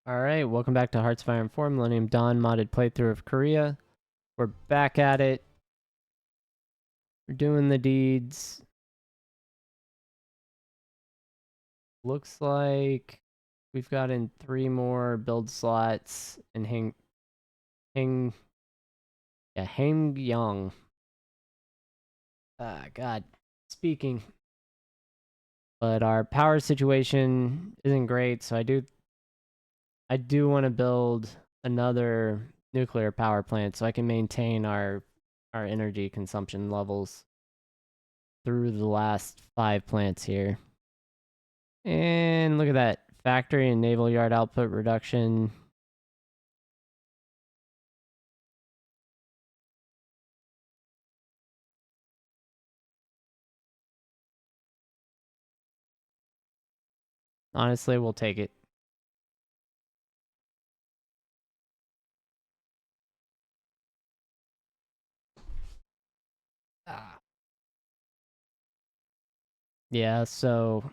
Alright, welcome back to Hearts of Iron 4 Millennium Dawn modded playthrough of Korea. We're back at it. We're doing the deeds. Looks like we've gotten 3 more build slots and Hangyang. God, speaking. But our power situation isn't great, so I do want to build another nuclear power plant so I can maintain our energy consumption levels through the last 5 plants here. And look at that. Factory and naval yard output reduction. Honestly, we'll take it. Ah. Yeah, so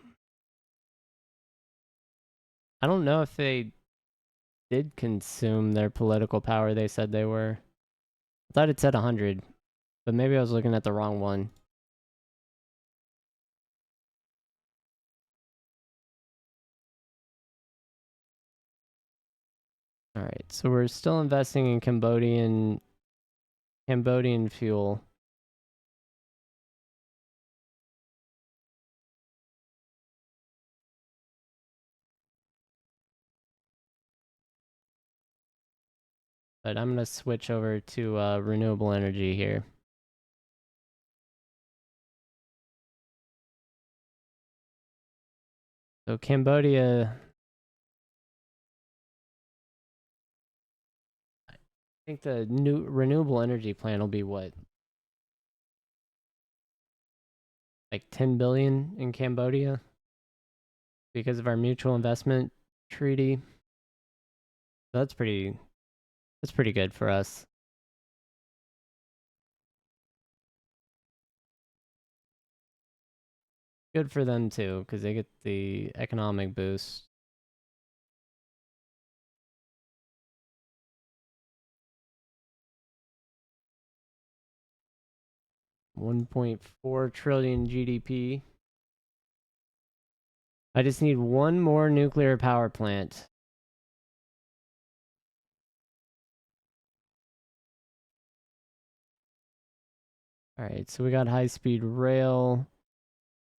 I don't know if they did consume their political power they said they were. I thought it said 100, but maybe I was looking at the wrong one. Alright, so we're still investing in Cambodian fuel. But I'm going to switch over to renewable energy here. So Cambodia, I think the new renewable energy plan will be what? Like 10 billion in Cambodia because of our mutual investment treaty. That's pretty good for us. Good for them too, because they get the economic boost. $1.4 trillion GDP. I just need one more nuclear power plant. Alright, so we got high-speed rail.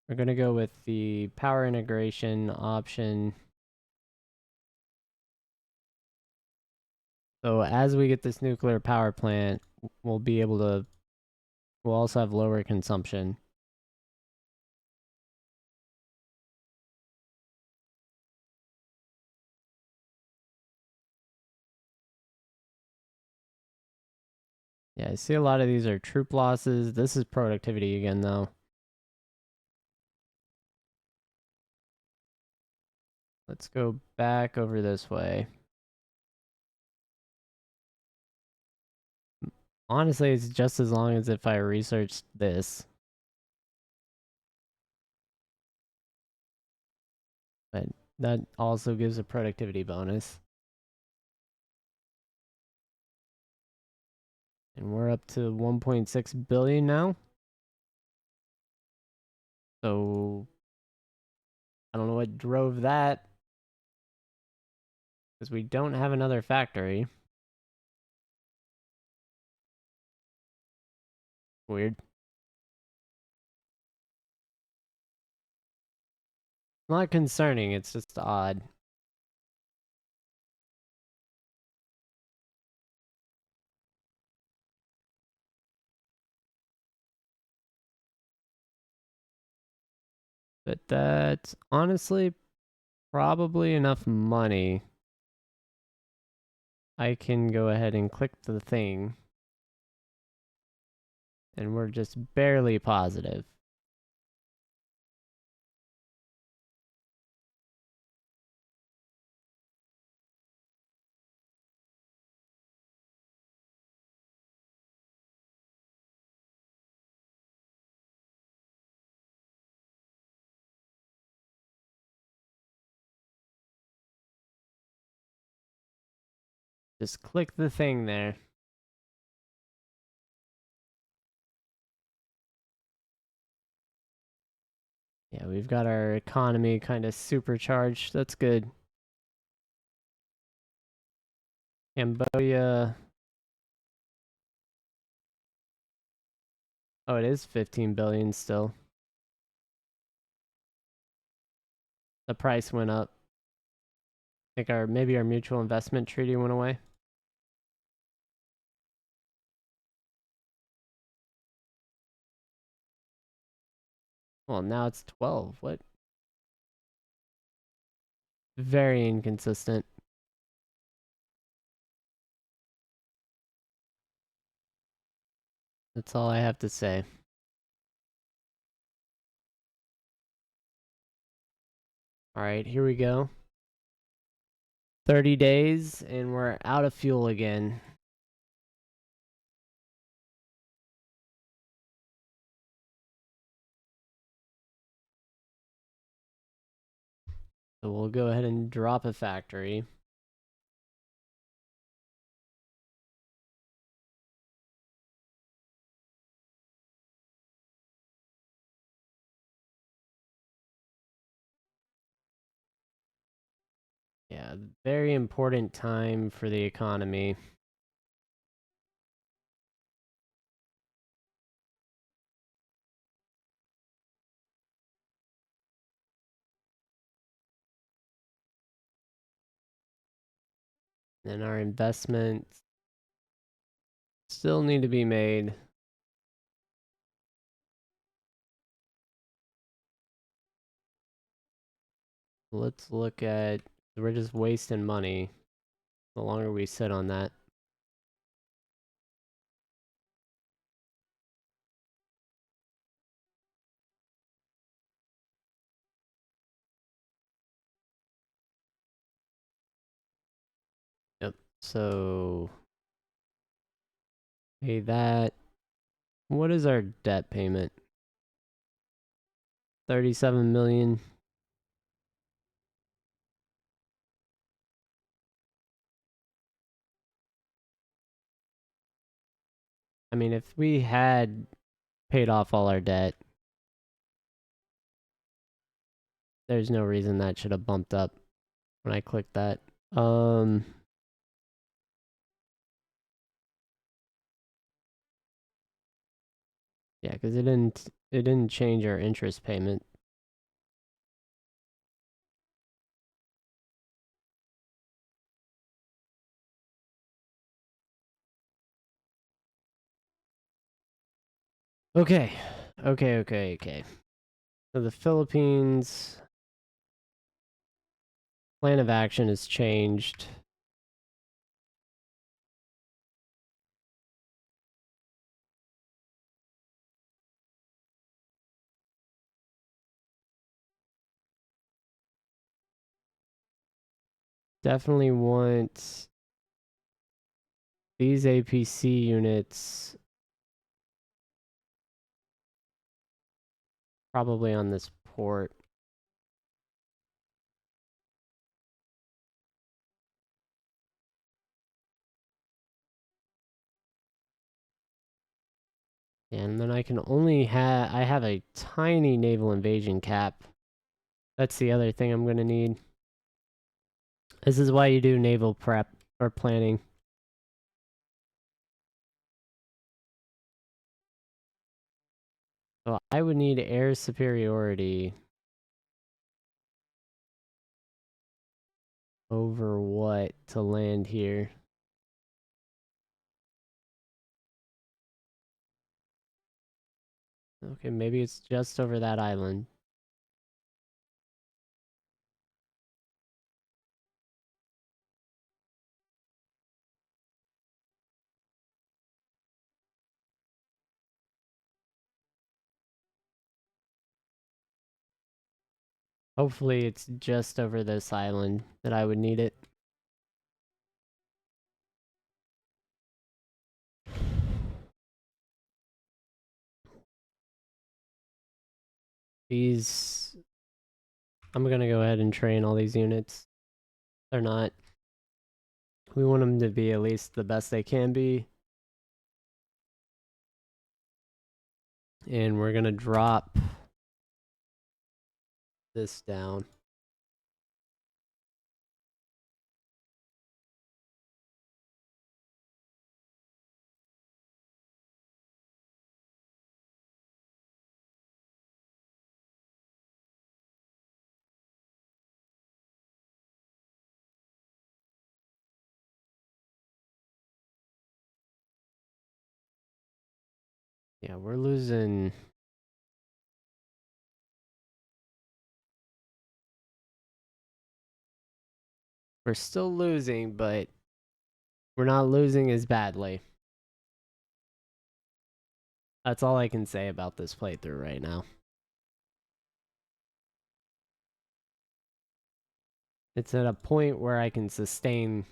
We're going to go with the power integration option. So as we get this nuclear power plant, we'll also have lower consumption. Yeah, I see a lot of these are troop losses. This is productivity again, though. Let's go back over this way. Honestly, it's just as long as if I researched this. But that also gives a productivity bonus. And we're up to 1.6 billion now. So I don't know what drove that. Because we don't have another factory. Weird. Not concerning, it's just odd. But that's honestly probably enough money. I can go ahead and click the thing. And we're just barely positive. Just click the thing there. Yeah, we've got our economy kind of supercharged. That's good. Cambodia. Oh, it is 15 billion still. The price went up. I think maybe our mutual investment treaty went away. Well, now it's 12. What? Very inconsistent. That's all I have to say. All right, here we go. 30 days and we're out of fuel again. So we'll go ahead and drop a factory. Yeah, very important time for the economy. And our investments still need to be made. Let's look at, we're just wasting money the longer we sit on that. Yep. So pay that. What is our debt payment? 37 million. I mean, if we had paid off all our debt, there's no reason that should have bumped up when I clicked that. Yeah, because it didn't change our interest payment. Okay. Okay. So the Philippines plan of action has changed. Definitely want these APC units probably on this port. And then I can only I have a tiny naval invasion cap. That's the other thing I'm going to need. This is why you do naval prep or planning. So I would need air superiority over what to land here? Okay, maybe it's just over that island. Hopefully it's just over this island that I would need it. These... I'm gonna go ahead and train all these units. They're not We want them to be at least the best they can be. And we're going to drop this down. Yeah, we're losing. We're still losing, but we're not losing as badly. That's all I can say about this playthrough right now. It's at a point where I can sustain.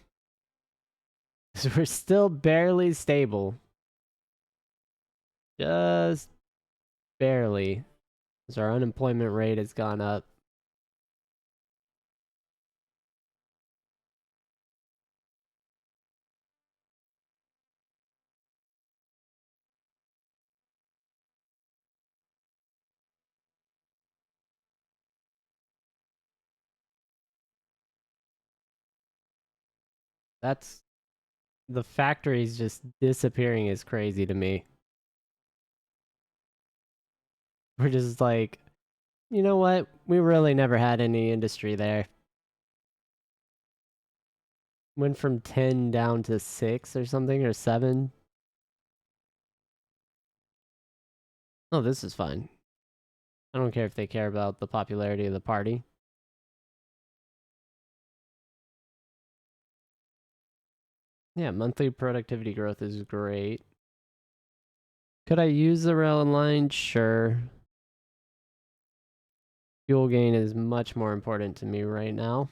So we're still barely stable. Just barely. As our unemployment rate has gone up. That's the factory's just disappearing is crazy to me. We're just like, you know what? We really never had any industry there. Went from 10 down to 6 or something, or 7. Oh, this is fine. I don't care if they care about the popularity of the party. Yeah, monthly productivity growth is great. Could I use the rail line? Sure. Fuel gain is much more important to me right now.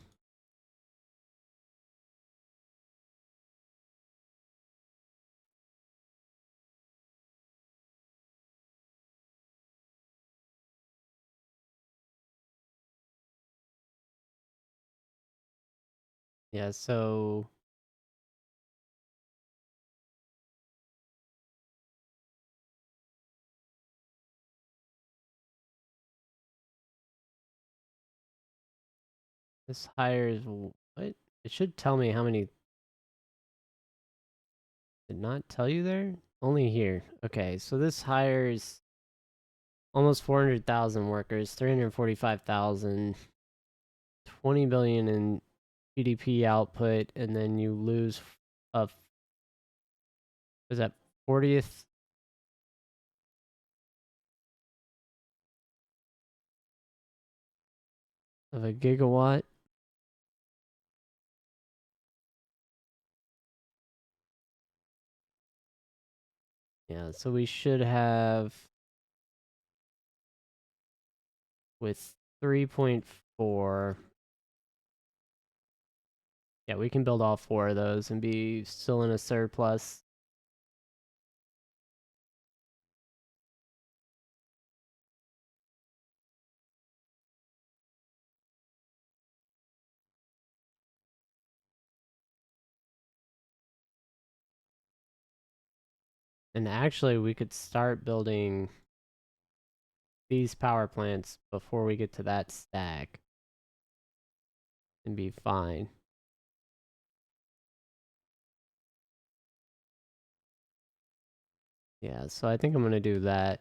Yeah, so this hires what? It should tell me how many. Did not tell you there? Only here. Okay, so this hires almost 400,000 workers, 345,000, 20 billion in GDP output, and then you lose a was that 40th of a gigawatt. Yeah, so we should have with 3.4. Yeah, we can build all 4 of those and be still in a surplus. And actually, we could start building these power plants before we get to that stack and be fine. Yeah, so I think I'm going to do that.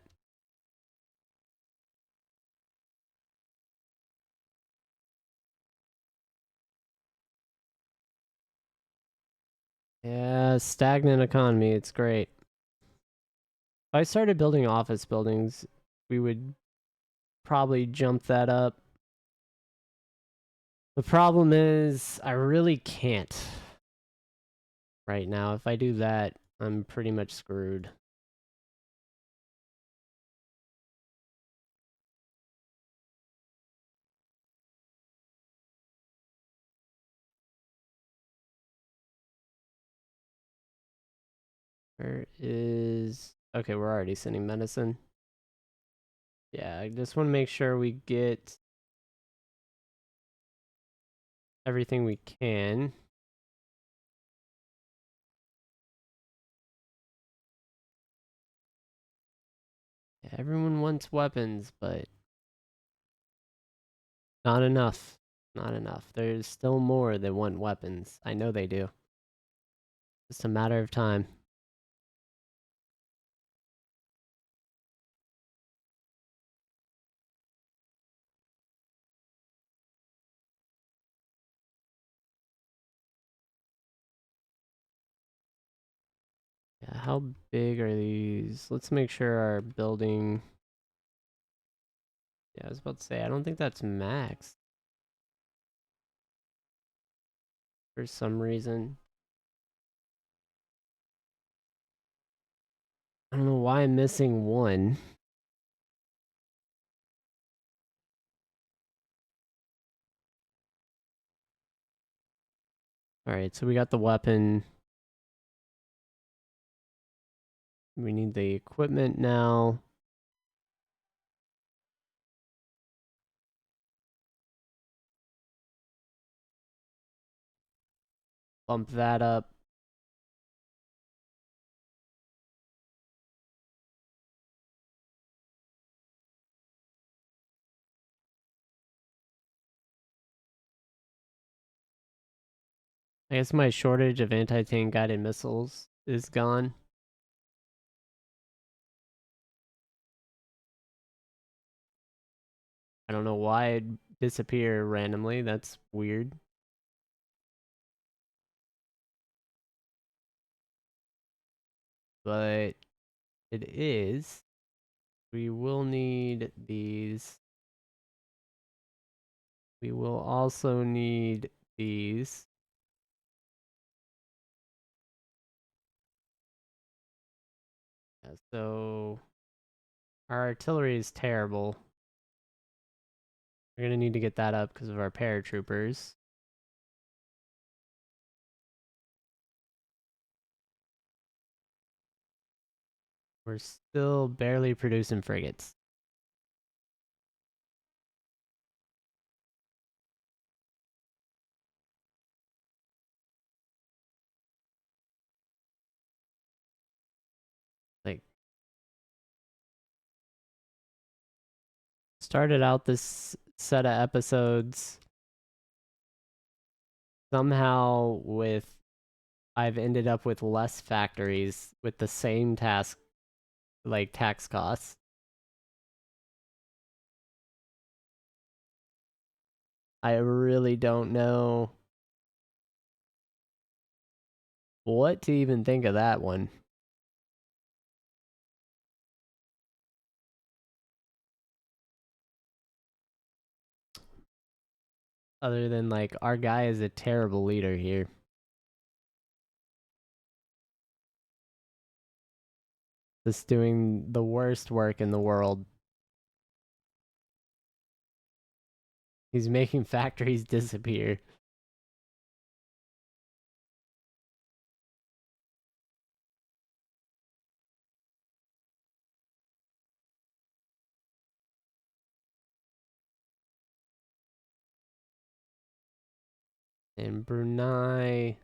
Yeah, stagnant economy, it's great. If I started building office buildings, we would probably jump that up. The problem is, I really can't right now. If I do that, I'm pretty much screwed. Where is... Okay, we're already sending medicine. Yeah, I just want to make sure we get everything we can. Everyone wants weapons, but not enough. Not enough. There's still more that want weapons. I know they do. Just a matter of time. Yeah, how big are these? Let's make sure our building... Yeah, I was about to say, I don't think that's max. For some reason. I don't know why I'm missing one. Alright, so we got the weapon. We need the equipment now. Bump that up. I guess my shortage of anti-tank guided missiles is gone. I don't know why it'd disappear randomly. That's weird. But it is. We will need these. We will also need these. Yeah, so our artillery is terrible. We're gonna need to get that up because of our paratroopers. We're still barely producing frigates. Like, started out this set of episodes somehow with I've ended up with less factories with the same task, like tax costs. I really don't know what to even think of that one. Other than, like, our guy is a terrible leader here. Just doing the worst work in the world. He's making factories disappear. And Brunei.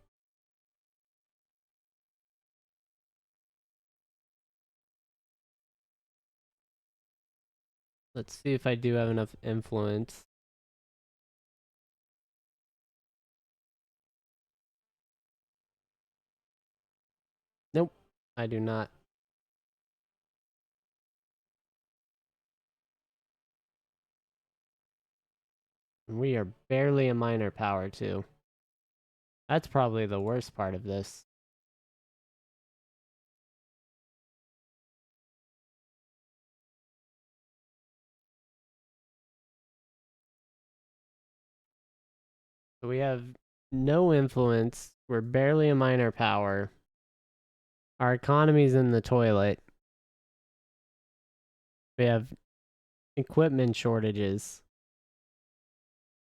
Let's see if I do have enough influence. Nope, I do not. We are barely a minor power, too. That's probably the worst part of this. So we have no influence. We're barely a minor power. Our economy's in the toilet. We have equipment shortages.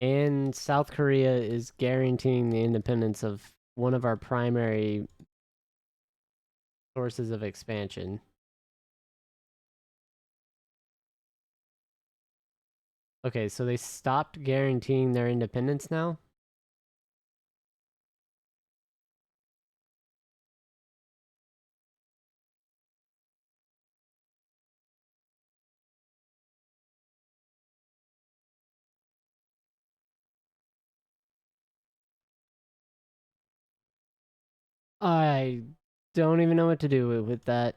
And South Korea is guaranteeing the independence of one of our primary sources of expansion. Okay, so they stopped guaranteeing their independence now? I don't even know what to do with that.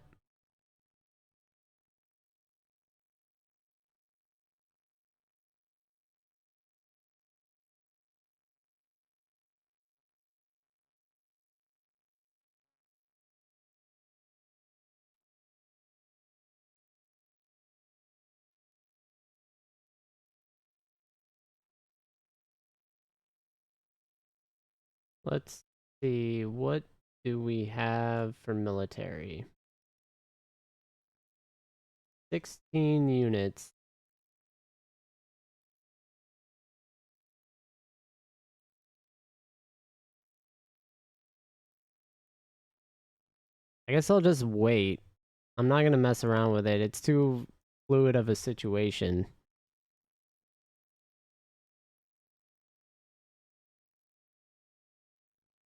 Let's see, what do we have for military? 16 units. I guess I'll just wait. I'm not gonna mess around with it. It's too fluid of a situation.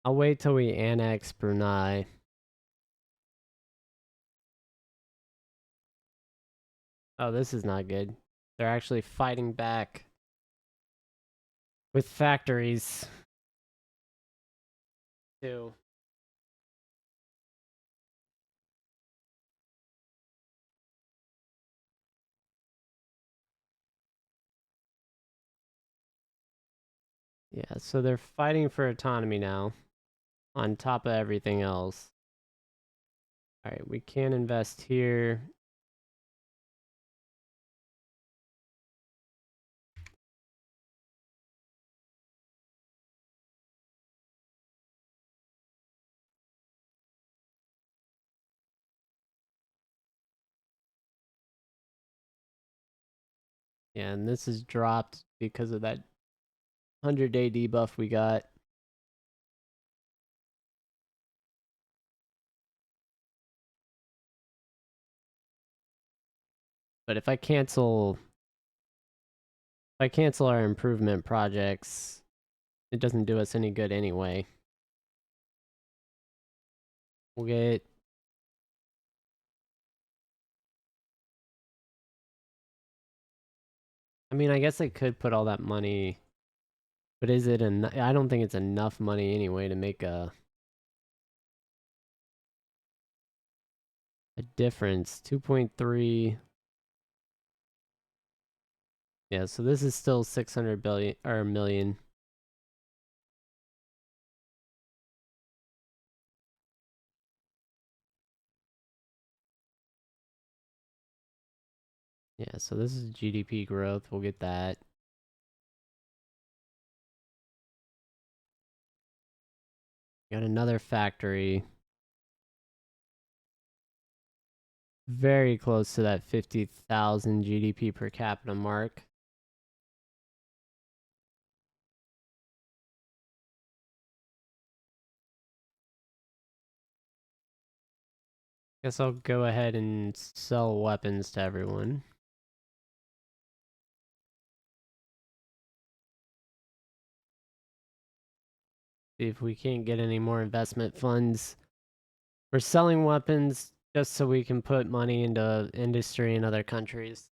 I'll wait till we annex Brunei. Oh, this is not good. They're actually fighting back with factories too. Yeah, so they're fighting for autonomy now, on top of everything else. Alright, we can invest here. Yeah, and this is dropped because of that 100-day debuff we got. But if I cancel our improvement projects, it doesn't do us any good anyway. We'll get I mean, I guess I could put all that money, but is it enough? I don't think it's enough money anyway to make a difference. 2.3. Yeah, so this is still 600 billion or million. Yeah, so this is GDP growth. We'll get that. Got another factory. Very close to that 50,000 GDP per capita mark. Guess I'll go ahead and sell weapons to everyone. See if we can't get any more investment funds. We're selling weapons just so we can put money into industry in other countries.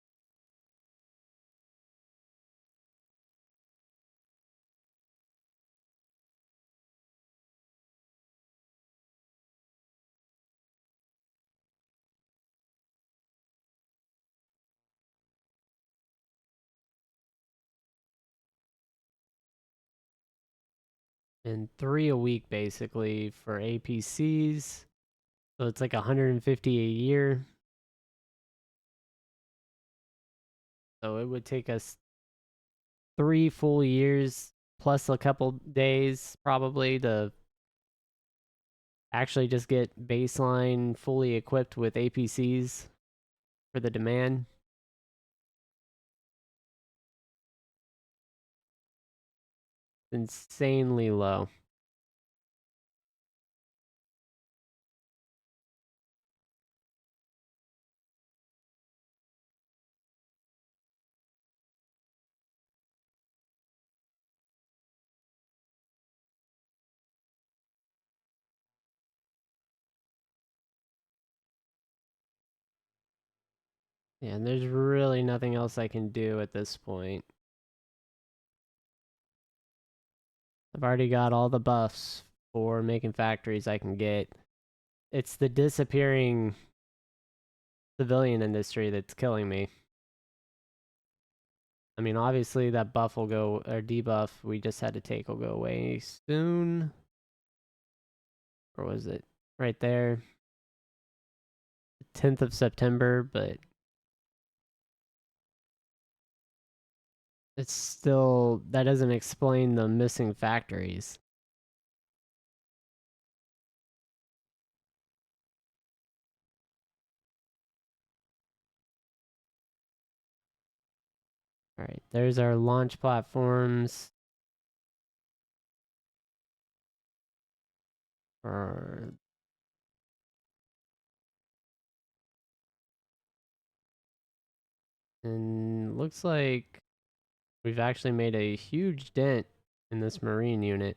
And 3 a week basically for APCs. So it's like 150 a year. So it would take us 3 full years plus a couple days probably to actually just get baseline fully equipped with APCs for the demand. Insanely low. Yeah, and there's really nothing else I can do at this point. I've already got all the buffs for making factories I can get. It's the disappearing civilian industry that's killing me. I mean, obviously that buff will go, or debuff we just had to take will go away soon. Or was it right there? 10th of September, but it's still, that doesn't explain the missing factories. All right, there's our launch platforms. And looks like we've actually made a huge dent in this marine unit.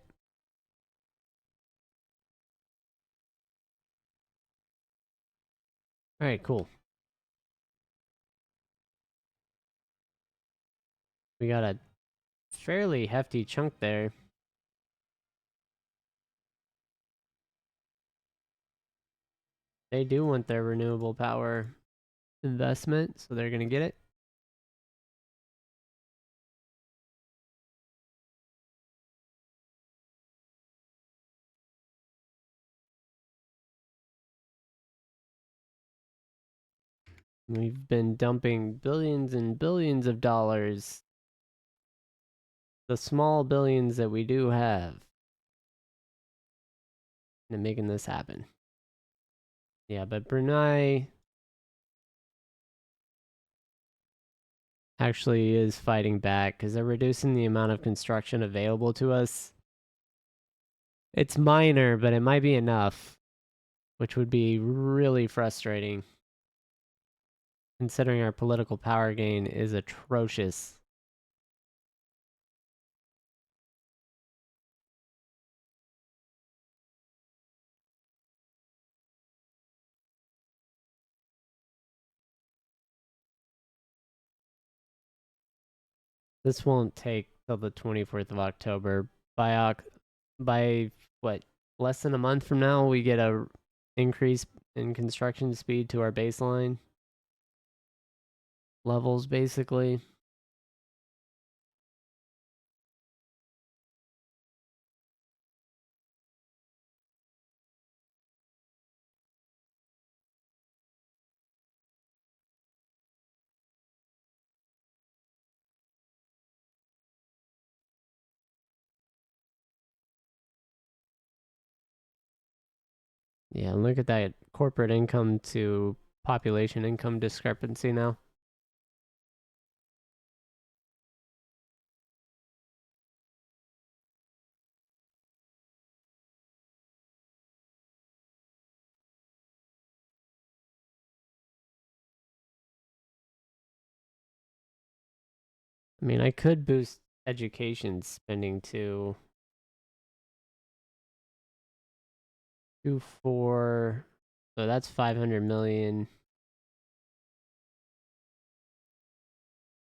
All right, cool. We got a fairly hefty chunk there. They do want their renewable power investment, so they're going to get it. We've been dumping billions and billions of dollars, the small billions that we do have, into making this happen. Yeah, but Brunei actually is fighting back because they're reducing the amount of construction available to us. It's minor, but it might be enough, which would be really frustrating considering our political power gain is atrocious. This won't take till the 24th of October. By what, less than a month from now, we get a increase in construction speed to our baseline levels, basically. Yeah, look at that corporate income to population income discrepancy now. I mean, I could boost education spending to 2.4, so that's 500 million.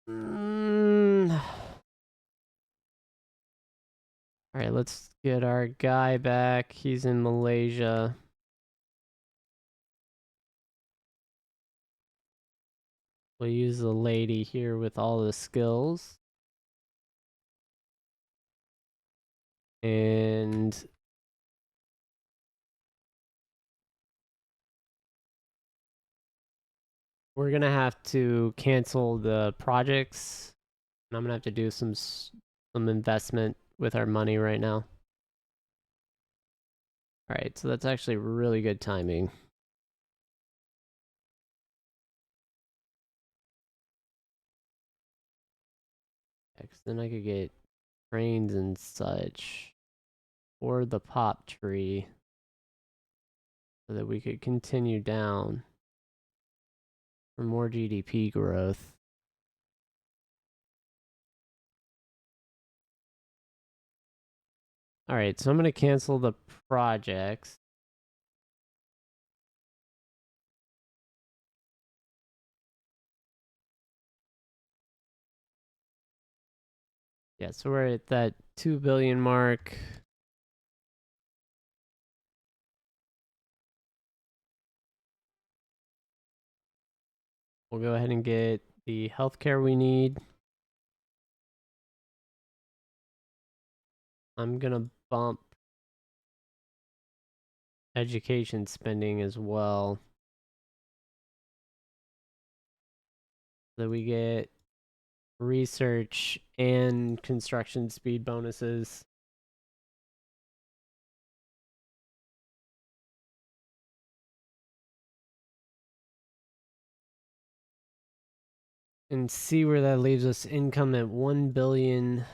All right, let's get our guy back. He's in Malaysia. We'll use the lady here with all the skills. And we're going to have to cancel the projects. And I'm going to have to do some investment with our money right now. All right, so that's actually really good timing. Because then I could get trains and such, or the pop tree, so that we could continue down for more GDP growth. All right, so I'm going to cancel the projects. Yeah, so we're at that 2 billion mark. We'll go ahead and get the healthcare we need. I'm gonna bump education spending as well, so that we get research and construction speed bonuses. And see where that leaves us. Income at 1 billion.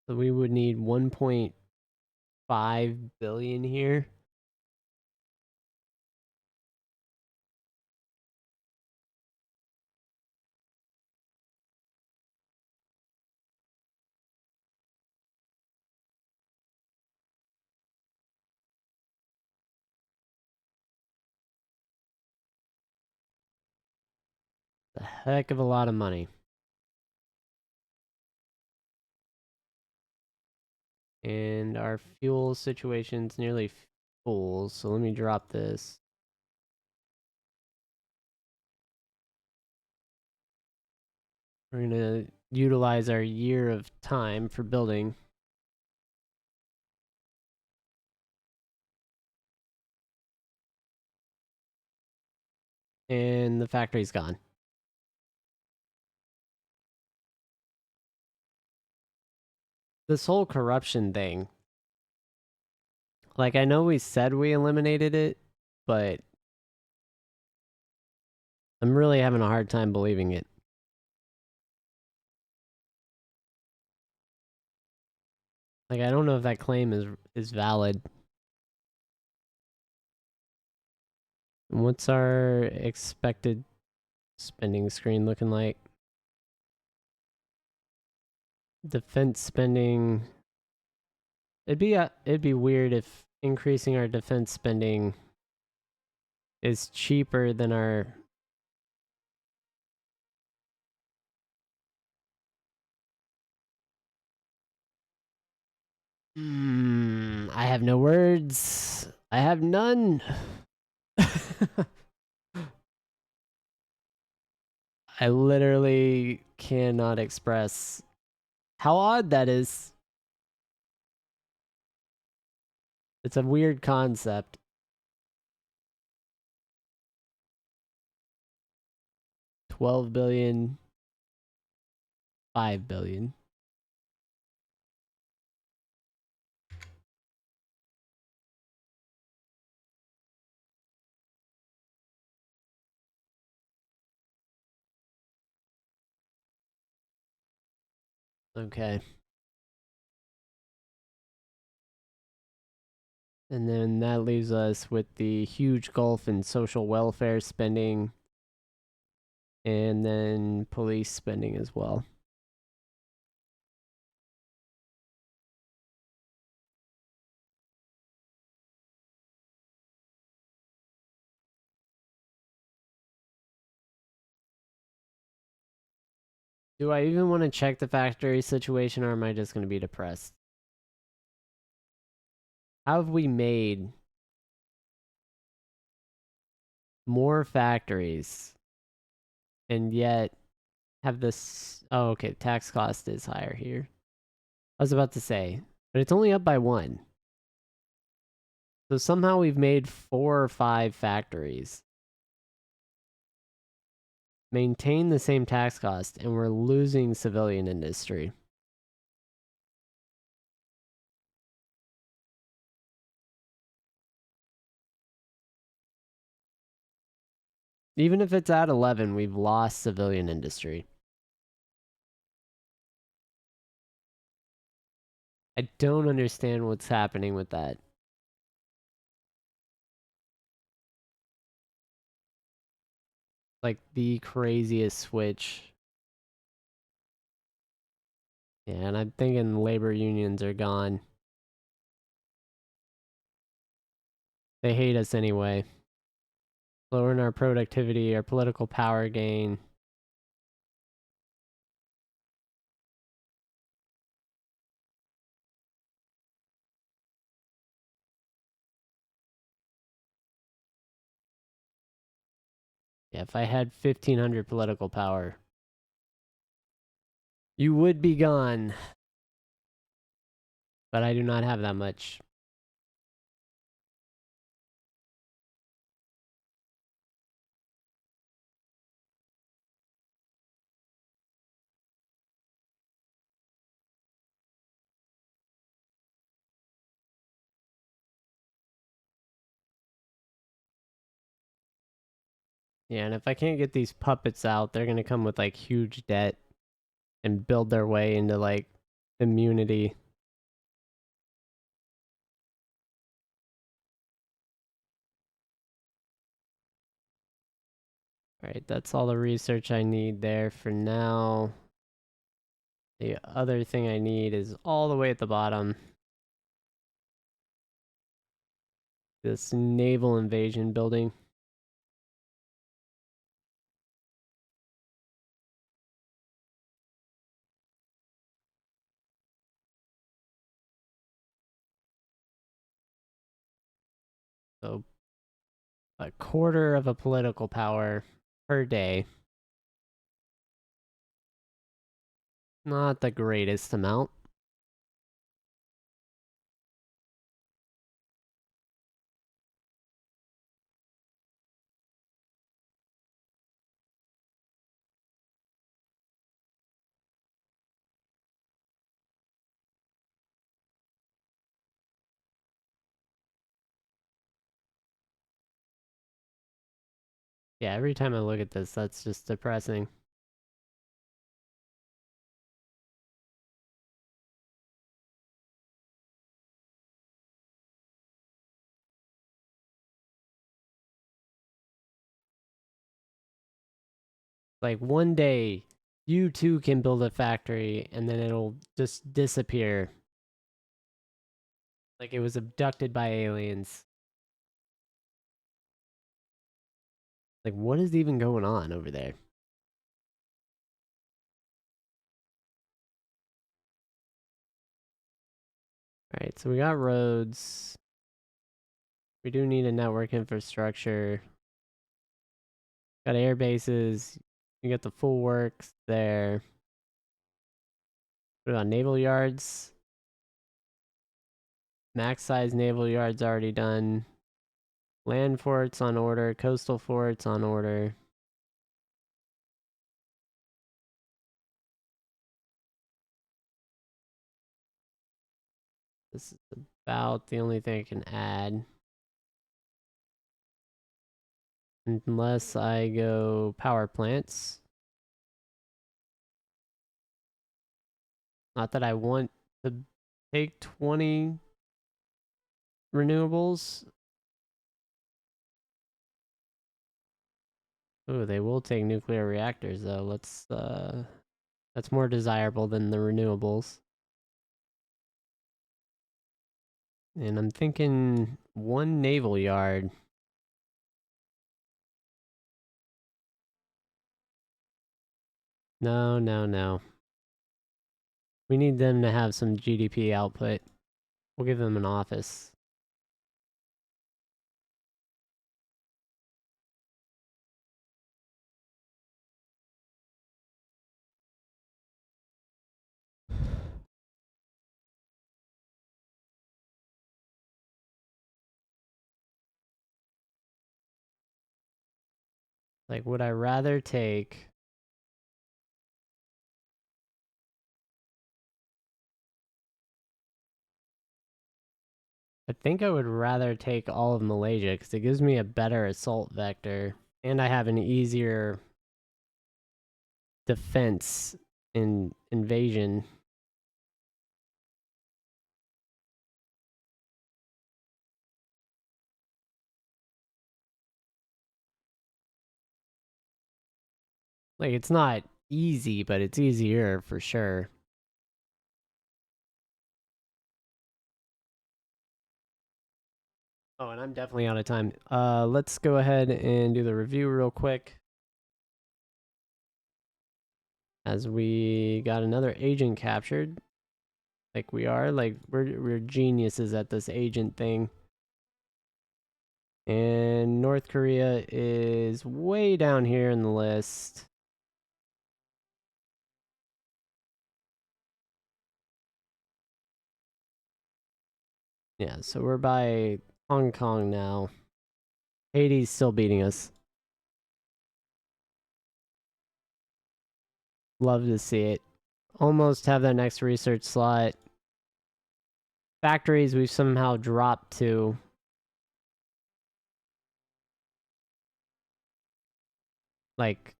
So we would need 1.5 billion here. A heck of a lot of money. And our fuel situation's nearly full, so let me drop this. We're gonna utilize our year of time for building. And the factory's gone. This whole corruption thing. Like, I know we said we eliminated it, but I'm really having a hard time believing it. Like, I don't know if that claim is valid. What's our expected spending screen looking like? Defense spending. It'd be weird if increasing our defense spending is cheaper than our. I have no words. I have none. I literally cannot express how odd that is. It's a weird concept. 12 billion, 5 billion. Okay. And then that leaves us with the huge gulf in social welfare spending and then police spending as well. Do I even want to check the factory situation, or am I just going to be depressed? How have we made more factories and yet have this? Oh, okay. Tax cost is higher here. I was about to say, but it's only up by 1. So somehow we've made 4 or 5 factories, maintain the same tax cost, and we're losing civilian industry. Even if it's at 11, we've lost civilian industry. I don't understand what's happening with that. Like the craziest switch. Yeah, and I'm thinking labor unions are gone. They hate us anyway. Lowering our productivity, our political power gain. Yeah, if I had 1,500 political power, you would be gone. But I do not have that much. Yeah, and if I can't get these puppets out, they're gonna come with like huge debt and build their way into like immunity. Alright, that's all the research I need there for now. The other thing I need is all the way at the bottom. This naval invasion building. So a quarter of a political power per day. Not the greatest amount. Yeah, every time I look at this, that's just depressing. Like one day, you too can build a factory and then it'll just disappear. Like it was abducted by aliens. Like, what is even going on over there? Alright, so we got roads. We do need a network infrastructure. Got air bases. You got the full works there. What about naval yards? Max size naval yards already done. Land forts on order. Coastal forts on order. This is about the only thing I can add. Unless I go power plants. Not that I want to take 20 renewables. Oh, they will take nuclear reactors though. That's more desirable than the renewables. And I'm thinking one naval yard. No, no, no. We need them to have some GDP output. We'll give them an office. Like, would I rather take... I think I would rather take all of Malaysia because it gives me a better assault vector. And I have an easier defense in invasion. Like, it's not easy, but it's easier for sure. Oh, and I'm definitely out of time. Let's go ahead and do the review real quick. As we got another agent captured. Like we are, like we're geniuses at this agent thing. And North Korea is way down here in the list. Yeah, so we're by Hong Kong now. Haiti's still beating us. Love to see it. Almost have that next research slot. Factories we've somehow dropped to. Like,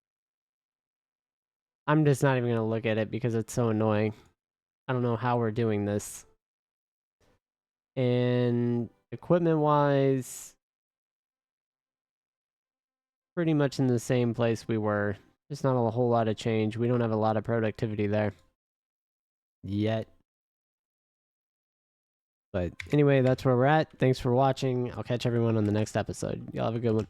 I'm just not even going to look at it because it's so annoying. I don't know how we're doing this. And equipment-wise, pretty much in the same place we were. There's not a whole lot of change. We don't have a lot of productivity there yet. But anyway, that's where we're at. Thanks for watching. I'll catch everyone on the next episode. Y'all have a good one.